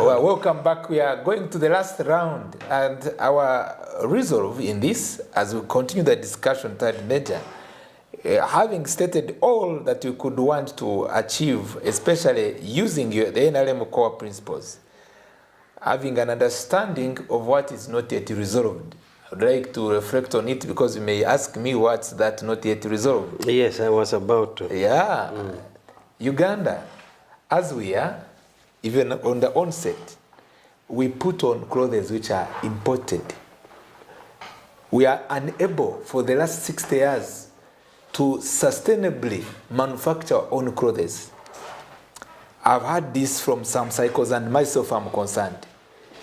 Well, welcome back. We are going to the last round, and our resolve in this, as we continue the discussion, Rt.Major, having stated all that we could want to achieve, especially using the NRM core principles, having an understanding of what is not yet resolved. I would like to reflect on it because you may ask me what's that not yet resolved. Yes, I was about to. Yeah. Uganda, as we are, even on the onset, we put on clothes which are imported. We are unable for the last 60 years to sustainably manufacture our own clothes. I've had this from some cycles, and myself I'm concerned.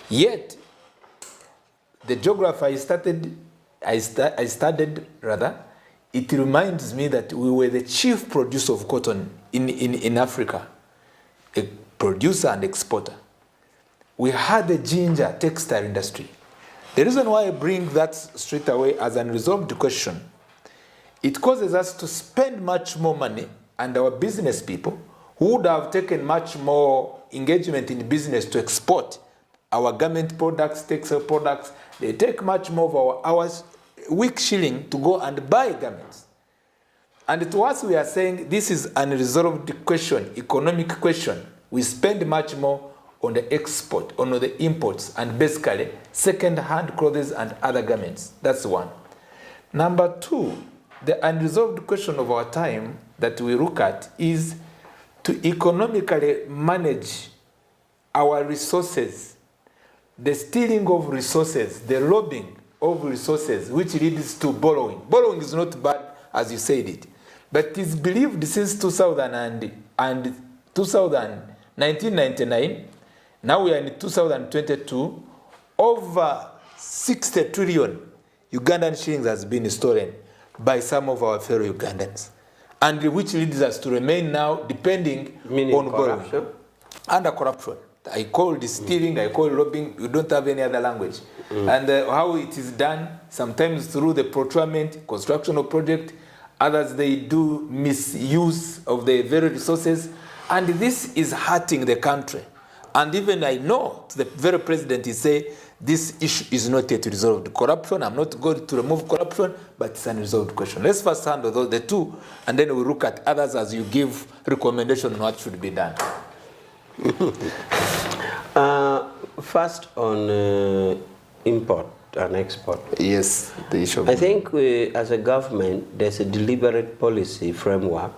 Yet, the geography I studied, it reminds me that we were the chief producer of cotton in Africa, a producer and exporter. We had the ginger textile industry. The reason why I bring that straight away as an unresolved question, it causes us to spend much more money, and our business people who would have taken much more engagement in business to export our garment products, textile products, they take much more of our weak shilling to go and buy garments. And to us, we are saying this is an unresolved question, economic question. We spend much more on the export, on the imports, and basically second-hand clothes and other garments. That's one. Number two, the unresolved question of our time that we look at is to economically manage our resources. The stealing of resources, the robbing of resources, which leads to borrowing. Borrowing is not bad, as you said it, but it is believed since 1999, now we are in 2022, over 60 trillion Ugandan shillings has been stolen by some of our fellow Ugandans, and which leads us to remain now depending on borrowing. Under corruption. I call this stealing, I call robbing, you don't have any other language. And how it is done, sometimes through the procurement, construction of project, others they do misuse of the very resources, and this is hurting the country. And even I know the very president is saying this issue is not yet resolved. Corruption, I'm not going to remove corruption, but it's an unresolved question. Let's first handle the two, and then we look at others as you give recommendation on what should be done. First on import and export. Yes, the issue. I think as a government, there's a deliberate policy framework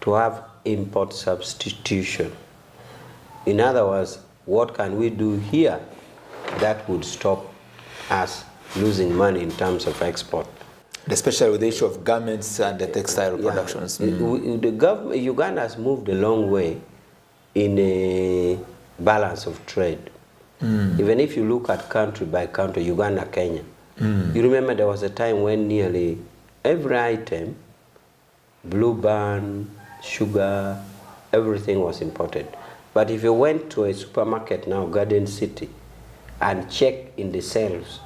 to have import substitution. In other words, what can we do here that would stop us losing money in terms of export? Especially with the issue of garments and the textile productions. The government, Uganda has moved a long way in a balance of trade. Even if you look at country by country, Uganda, Kenya, you remember there was a time when nearly every item, blue band, sugar, everything was imported. But if you went to a supermarket now, Garden City, and check in the shelves,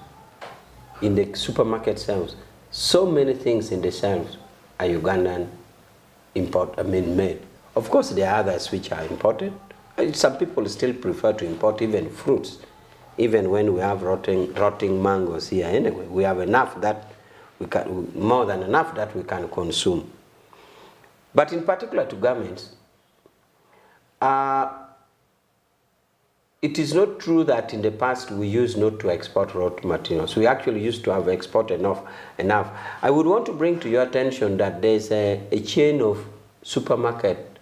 in the supermarket shelves, so many things in the shelves are Ugandan made. Of course, there are others which are imported. Some people still prefer to import even fruits, even when we have rotting mangoes here. Anyway, we have enough that we can, more than enough that we can consume. But in particular to garments, it is not true that in the past we used not to export raw materials. We actually used to have export enough. I would want to bring to your attention that there's a chain of supermarket,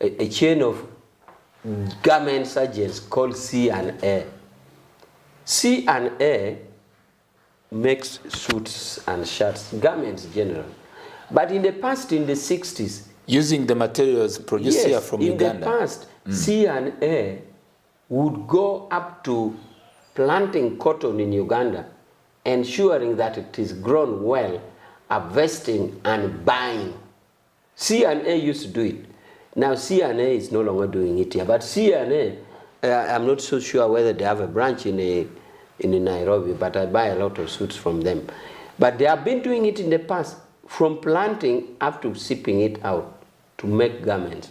a chain of garment agents called C&A. C&A makes suits and shirts, garments generally. But in the past, in the 60s, using the materials produced here from Uganda. In the past, C&A would go up to planting cotton in Uganda, ensuring that it is grown well, harvesting and buying. C&A used to do it. Now C&A is no longer doing it here, but C&A, I'm not so sure whether they have a branch in Nairobi, but I buy a lot of suits from them. But they have been doing it in the past, from planting up to shipping it out to make garments.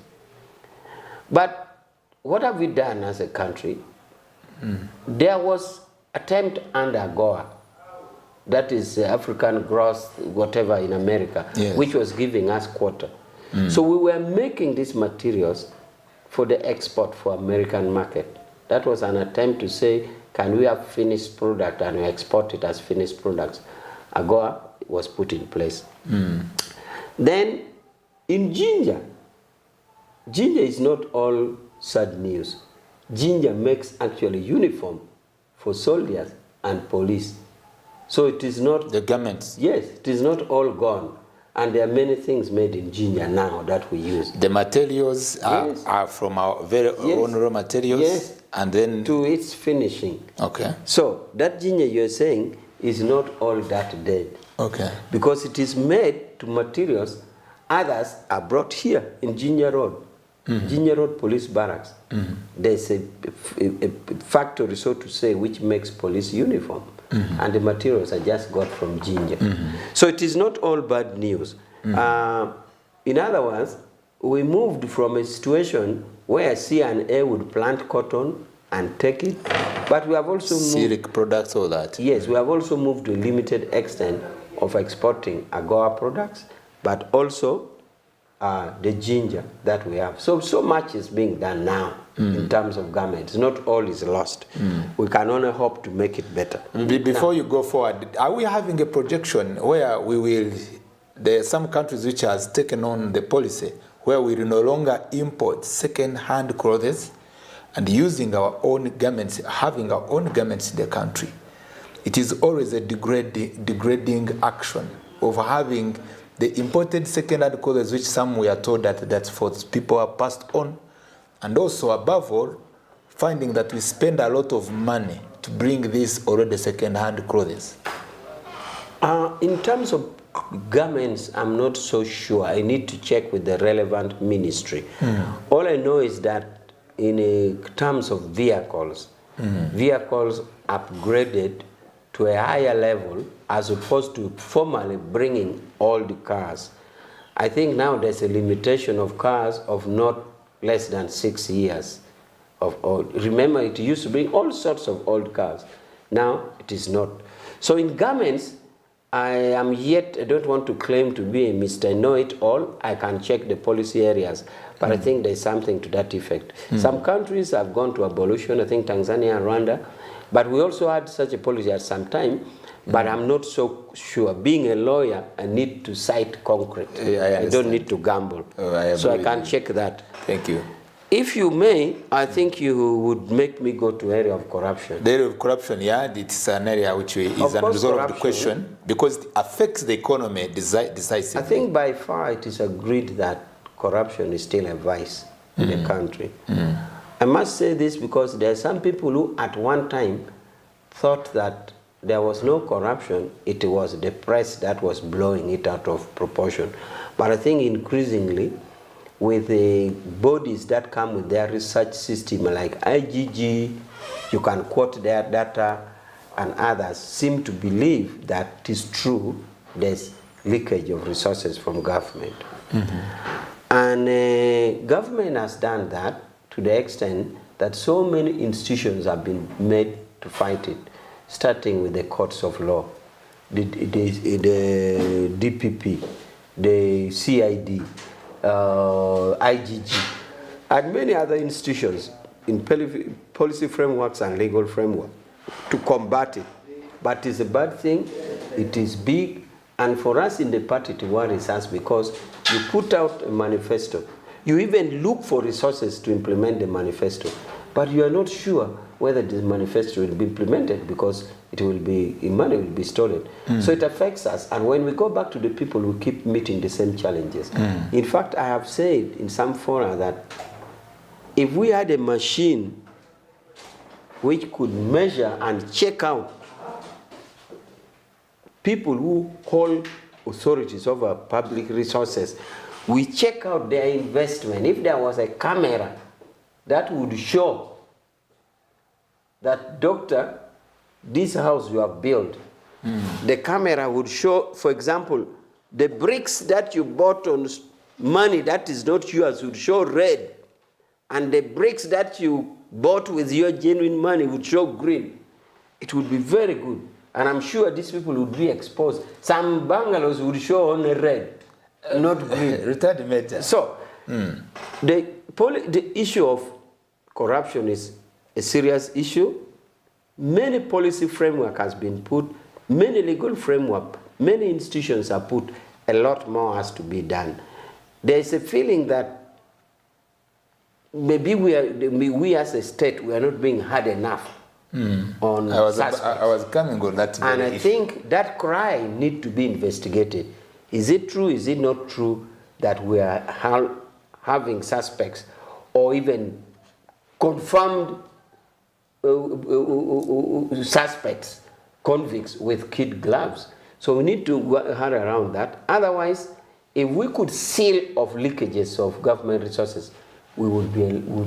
But what have we done as a country? There was attempt under Goa, that is African gross whatever in America, yes. which was giving us quota. So we were making these materials for the export for American market. That was an attempt to say, can we have finished product and we export it as finished products? AGOA was put in place. Then in ginger is not all sad news. Ginger makes actually uniform for soldiers and police. So it is not... The garments. Yes, it is not all gone. And there are many things made in ginger now that we use. The materials are from our very own raw materials? Yes. And then... To its finishing. Okay. So that ginger you're saying is not all that dead. Okay. Because it is made to materials. Others are brought here in Ginger Road. Ginger Road Police Barracks. There's a factory, so to say, which makes police uniform. And the materials are just got from ginger. So it is not all bad news. In other words, we moved from a situation where C&A would plant cotton and take it, but we have also moved... Silk products, all that. Yes, we have also moved to a limited extent of exporting AGOA products, but also the ginger that we have. So much is being done now in terms of garments. Not all is lost. We can only hope to make it better. Before you go forward, are we having a projection where we will... There are some countries which has taken on the policy where we will no longer import second-hand clothes and using our own garments, having our own garments in the country. It is always a degrading action of having the imported second-hand clothes, which some we are told that that's for people are passed on, and also above all, finding that we spend a lot of money to bring these already second-hand clothes. In terms of garments, I'm not so sure. I need to check with the relevant ministry. All I know is that in terms of vehicles, vehicles upgraded to a higher level as opposed to formally bringing all the cars. I think now there's a limitation of cars of not less than 6 years of old. Remember, it used to bring all sorts of old cars. Now it is not. So in garments, I don't want to claim to be a Mr. Know-it-all. I can check the policy areas, but I think there's something to that effect. Some countries have gone to abolition, I think Tanzania and Rwanda, but we also had such a policy at some time, but I'm not so sure. Being a lawyer, I need to cite concrete. I don't need to gamble. So I can check that. Thank you. If you may, I think you would make me go to area of corruption. The area of corruption, yeah, it's an area which is an unresolved question because it affects the economy decisively. I think by far it is agreed that corruption is still a vice in the country. I must say this because there are some people who at one time thought that there was no corruption, it was the press that was blowing it out of proportion. But I think increasingly, with the bodies that come with their research system like IGG, you can quote their data, and others seem to believe that it is true there's leakage of resources from government. And government has done that to the extent that so many institutions have been made to fight it, starting with the courts of law, the DPP, the CID, IGG, and many other institutions in policy frameworks and legal framework to combat it. But it's a bad thing, it is big, and for us in the party it worries us because you put out a manifesto, you even look for resources to implement the manifesto, but you are not sure whether this manifesto will be implemented because it will be, money will be stolen. So it affects us, and when we go back to the people, we keep meeting the same challenges. In fact, I have said in some fora that if we had a machine which could measure and check out people who hold authorities over public resources, we check out their investment. If there was a camera that would show that, doctor, this house you have built, the camera would show, for example, the bricks that you bought on money that is not yours would show red, and the bricks that you bought with your genuine money would show green, it would be very good. And I'm sure these people would be exposed. Some bungalows would show only red, not green. Rt.Major. So, the issue of corruption is a serious issue. Many policy framework has been put, many legal framework, many institutions are put. A lot more has to be done. There is a feeling that maybe we as a state, we are not being hard enough on suspects. I was coming on that. And I think that cry need to be investigated. Is it true, is it not true that we are having suspects or even confirmed suspects, convicts with kid gloves? So we need to work hard around that. Otherwise, if we could seal off leakages of government resources, we would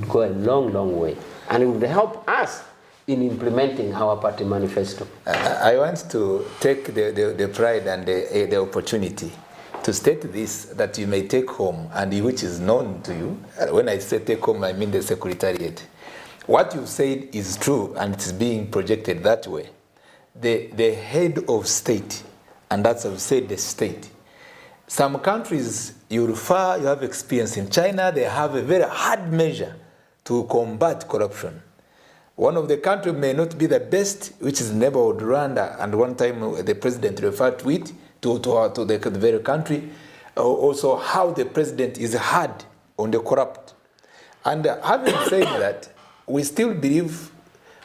go a long, long way. And it would help us in implementing our party manifesto. I want to take the pride and the opportunity to state this that you may take home and which is known to you. When I say take home, I mean the Secretariat. What you said is true and it's being projected that way. The head of state, and that's what I've said, the state. Some countries you have experience in China, they have a very hard measure to combat corruption. One of the countries may not be the best, which is neighborhood Rwanda, and one time the president referred to it, to the very country, also how the president is hard on the corrupt. And having said that, we still believe,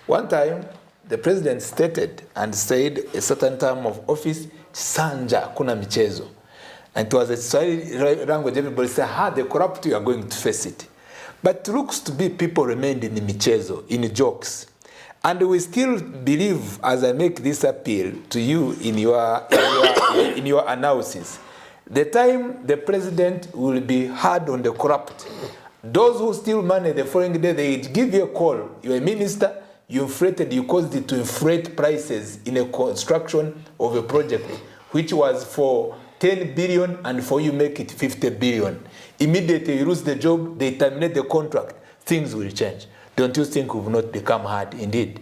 one time the president stated and said a certain term of office, Sanja kuna michezo. And it was a Swahili language, everybody said, the corrupt, you are going to face it. But it looks to be people remained in the michezo, in jokes. And we still believe, as I make this appeal to you in your analysis, the time the president will be hard on the corrupt. Those who steal money the following day, they give you a call. You're a minister, you caused it to inflate prices in a construction of a project, which was for 10 billion and for you make it 50 billion. Immediately you lose the job, they terminate the contract, things will change. Don't you think we've not become hard indeed?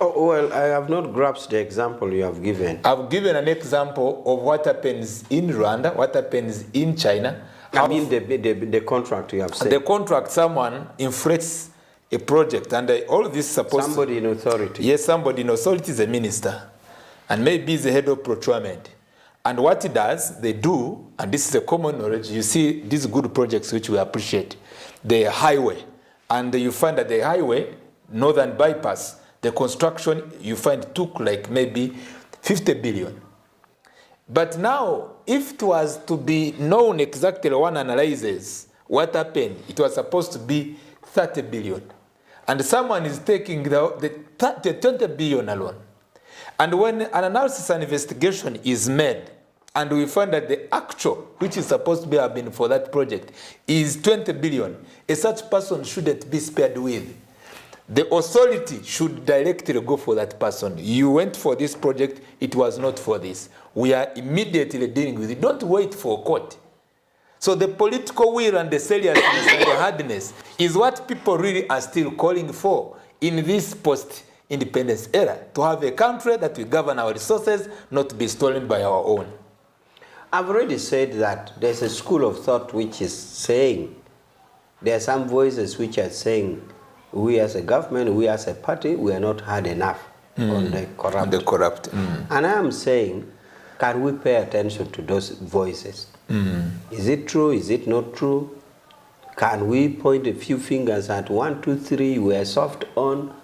Oh, well, I have not grasped the example you have given. I've given an example of what happens in Rwanda, what happens in China. I mean the contract you have said. The contract, someone inflates a project, and all this is supposed somebody in authority. Yes, somebody in authority is a minister, and maybe is the head of procurement. And what it does, they do, and this is a common knowledge, you see these good projects which we appreciate, the highway, and you find that the highway, northern bypass, the construction, you find took like maybe 50 billion. But now, if it was to be known exactly, one analyzes what happened, it was supposed to be 30 billion. And someone is taking the 20 billion alone. And when an analysis and investigation is made, and we find that the actual, which is supposed to have been for that project, is 20 billion, a such person shouldn't be spared with. The authority should directly go for that person. You went for this project, it was not for this. We are immediately dealing with it. Don't wait for court. So the political will and the seriousness and the hardness is what people really are still calling for in this post-independence era, to have a country that will govern our resources, not to be stolen by our own. I've already said that there's a school of thought which is saying, there are some voices which are saying, we as a government, we as a party, we are not hard enough on the corrupt. On the corrupt. And I am saying, can we pay attention to those voices? Is it true? Is it not true? Can we point a few fingers at 1, 2, 3, we are soft on,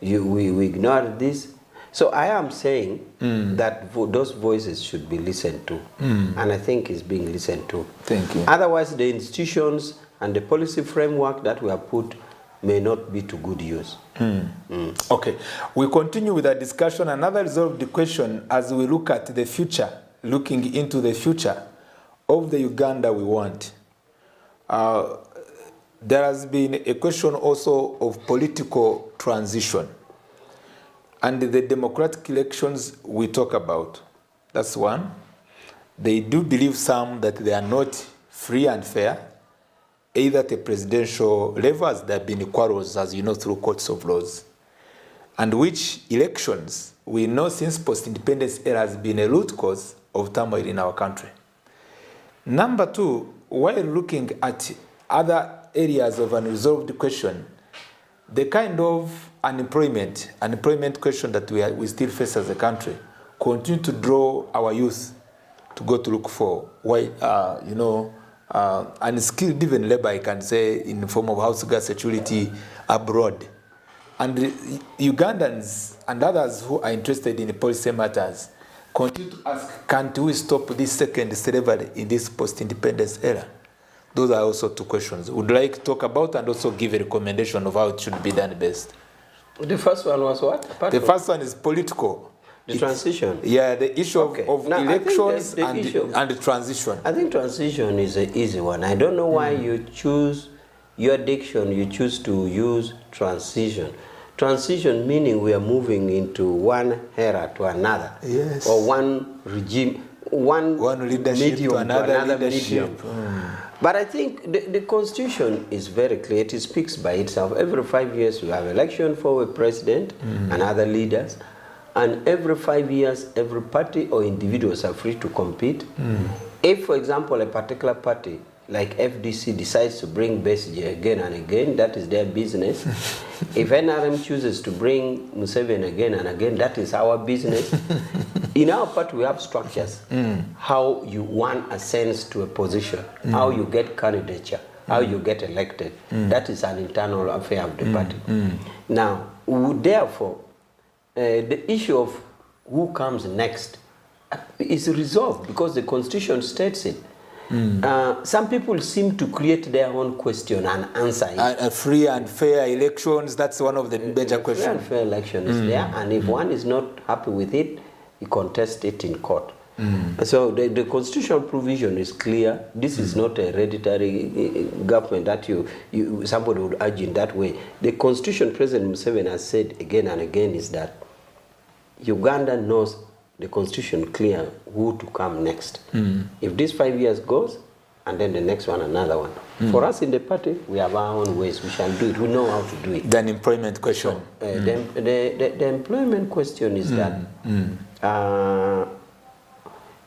we ignore this? So I am saying that those voices should be listened to. And I think it's being listened to. Thank you. Otherwise, the institutions and the policy framework that we have put may not be to good use. Okay, we continue with our discussion. Another resolved question as we look at the future, looking into the future of the Uganda we want. There has been a question also of political transition. And the democratic elections we talk about, that's one. They do believe some that they are not free and fair. either at the presidential level, as there have been quarrels, as you know, through courts of laws, and which elections we know since post-independence era has been a root cause of turmoil in our country. Number two, while looking at other areas of unresolved question, the kind of unemployment question that we still face as a country continue to draw our youth to go to look for unskilled even labor, I can say, in the form of house gas security abroad. And Ugandans and others who are interested in policy matters continue to ask, can't we stop this second slavery in this post-independence era? Those are also two questions would like to talk about and also give a recommendation of how it should be done best. The first one was what? First one is political. The transition. Yeah, the issue of elections and the transition. I think transition is an easy one. I don't know why you choose your diction, you choose to use transition. Transition meaning we are moving into one era to another. Yes. Or one regime, one leadership medium to another leadership. medium. But I think the Constitution is very clear. It speaks by itself. Every 5 years we have election for a president and other leaders. And every 5 years, every party or individuals are free to compete. If, for example, a particular party, like FDC, decides to bring Besigye again and again, that is their business. If NRM chooses to bring Museveni again and again, that is our business. In our party, we have structures. How one ascends to a position, how you get candidature, how you get elected. That is an internal affair of the party. Now, therefore, the issue of who comes next is resolved because the Constitution states it. Some people seem to create their own question and answer it. Free and fair elections, that's one of the major questions. Free and fair election is there, and if one is not happy with it, he contests it in court. So the constitutional provision is clear. This is not a hereditary government that somebody would argue in that way. The Constitution President Museveni has said again and again is that Uganda knows the Constitution clear who to come next. If this 5 years goes, and then the next one, another one. For us in the party, we have our own ways. We shall do it. We know how to do it. The employment question. The employment question is that,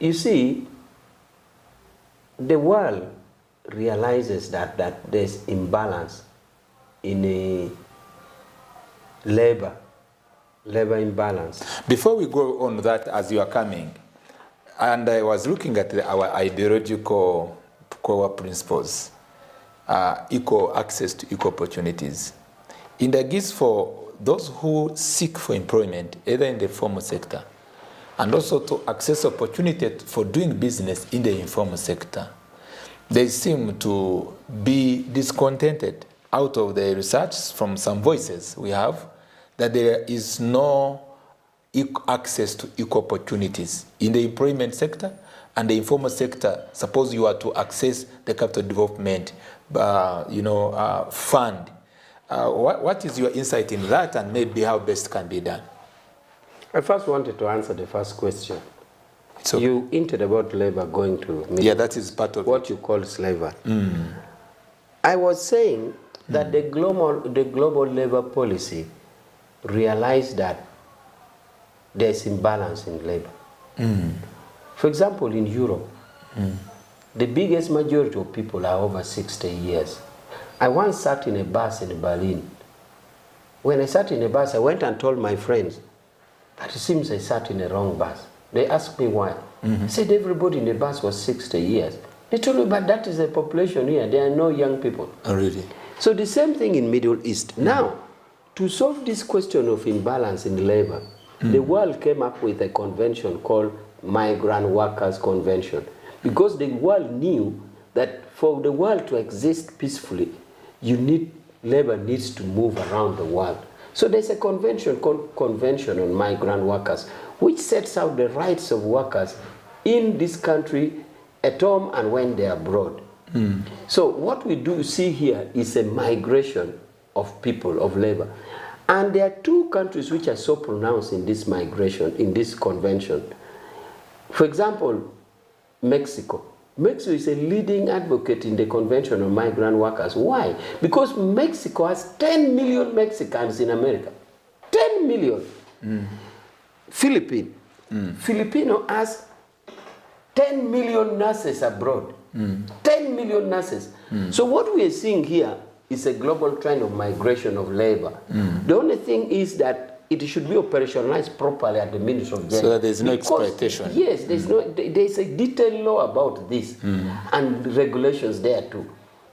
you see, the world realizes that there's imbalance in a labor imbalance. Before we go on that, as you are coming, and I was looking at our ideological core principles, equal access to equal opportunities. In the case for those who seek for employment, either in the formal sector, and also to access opportunity for doing business in the informal sector, they seem to be discontented out of the research from some voices we have that there is no access to equal opportunities in the employment sector and the informal sector. Suppose you are to access the capital development fund. What is your insight in that, and maybe how best can be done? I first wanted to answer the first question. So you hinted about labor going to that is part of what you call slavery. I was saying that the global labor policy realized that there's imbalance in labor. For example, in Europe, the biggest majority of people are over 60 years. I once sat in a bus in Berlin. When I sat in a bus, I went and told my friends, but it seems I sat in the wrong bus. They asked me why. I said everybody in the bus was 60 years. They told me, but that is the population here. There are no young people. Oh, really? So the same thing in Middle East. Now, to solve this question of imbalance in labor, the world came up with a convention called Migrant Workers Convention, because the world knew that for the world to exist peacefully, labor needs to move around the world. So there's a convention called Convention on Migrant Workers, which sets out the rights of workers in this country, at home and when they're abroad. So what we do see here is a migration of people, of labor. And there are two countries which are so pronounced in this migration, in this convention. For example, Mexico. Mexico is a leading advocate in the Convention on Migrant Workers. Why? Because Mexico has 10 million Mexicans in America. 10 million. Filipino has 10 million nurses abroad. 10 million nurses. So what we are seeing here is a global trend of migration of labor. The only thing is that it should be operationalized properly at the Ministry of Gender. So that there's no exploitation. Yes, there's a detailed law about this and regulations there too.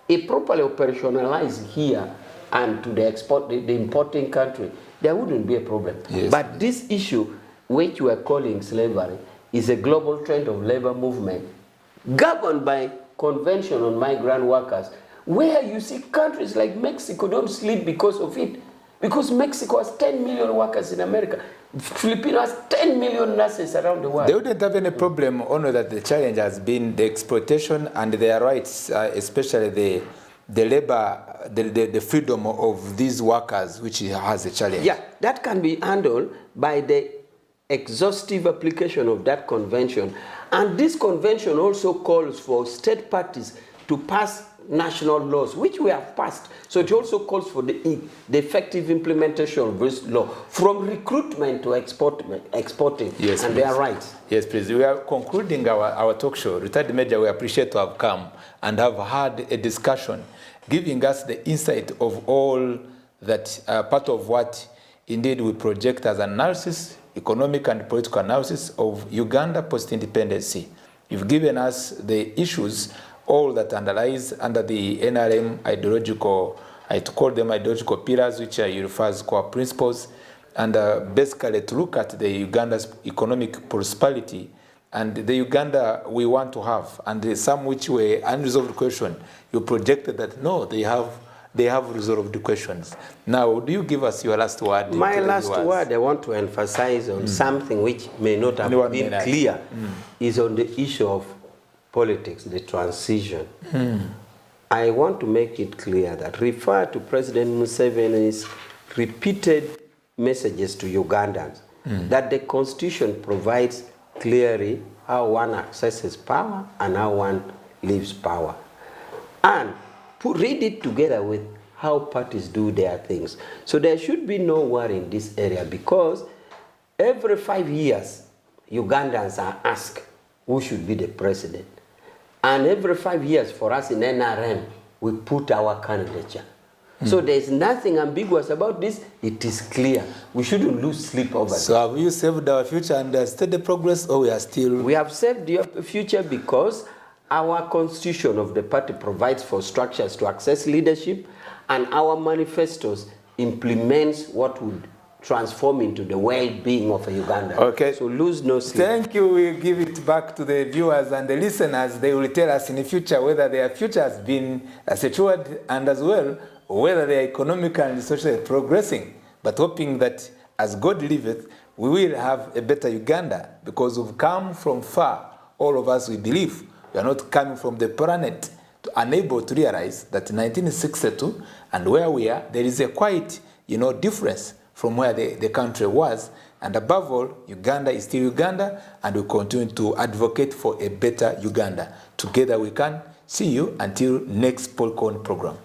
If properly operationalized here and to the importing country, there wouldn't be a problem. Yes. But this issue, which we are calling slavery, is a global trend of labor movement governed by Convention on Migrant Workers, where you see countries like Mexico don't sleep because of it. Because Mexico has 10 million workers in America. Filipinos has 10 million nurses around the world. They wouldn't have any problem, only that the challenge has been the exploitation and their rights, especially the labor, the freedom of these workers, which has a challenge. Yeah, that can be handled by the exhaustive application of that convention. And this convention also calls for state parties to pass national laws, which we have passed. So it also calls for the effective implementation of this law, from recruitment to exporting, yes, and please. their rights. Yes, please. We are concluding our talk show. Rt.Major, we appreciate to have come and have had a discussion, giving us the insight of all that part of what indeed we project as analysis, economic and political analysis of Uganda post-independency. You've given us the issues, all that underlies under the NRM ideological, I call them ideological pillars, which you refer as core principles, and basically to look at the Uganda's economic prosperity and the Uganda we want to have, and some which were unresolved questions. You projected that no, they have resolved the questions. Now, do you give us your last word? My last word, I want to emphasize on something which may not have been clear, is on the issue of politics, the transition. I want to make it clear that refer to President Museveni's repeated messages to Ugandans that the Constitution provides clearly how one accesses power and how one leaves power. And read it together with how parties do their things. So there should be no worry in this area, because every 5 years, Ugandans are asked who should be the president. And every 5 years for us in NRM, we put our candidature. So there's nothing ambiguous about this. It is clear. We shouldn't lose sleep over it. So have you saved our future and steady progress, or we are still... We have saved your future because our constitution of the party provides for structures to access leadership, and our manifestos implements what would transform into the well-being of a Uganda. Okay. So lose no sleep. Thank you. We give it back to the viewers and the listeners. They will tell us in the future whether their future has been secured, and as well whether they are economically and socially progressing. But hoping that as God liveth, we will have a better Uganda, because we've come from far. All of us, we believe we are not coming from the planet unable to realize that in 1962 and where we are, there is a quite difference from where the country was. And above all, Uganda is still Uganda, and we continue to advocate for a better Uganda. Together we can. See you until next Policon program.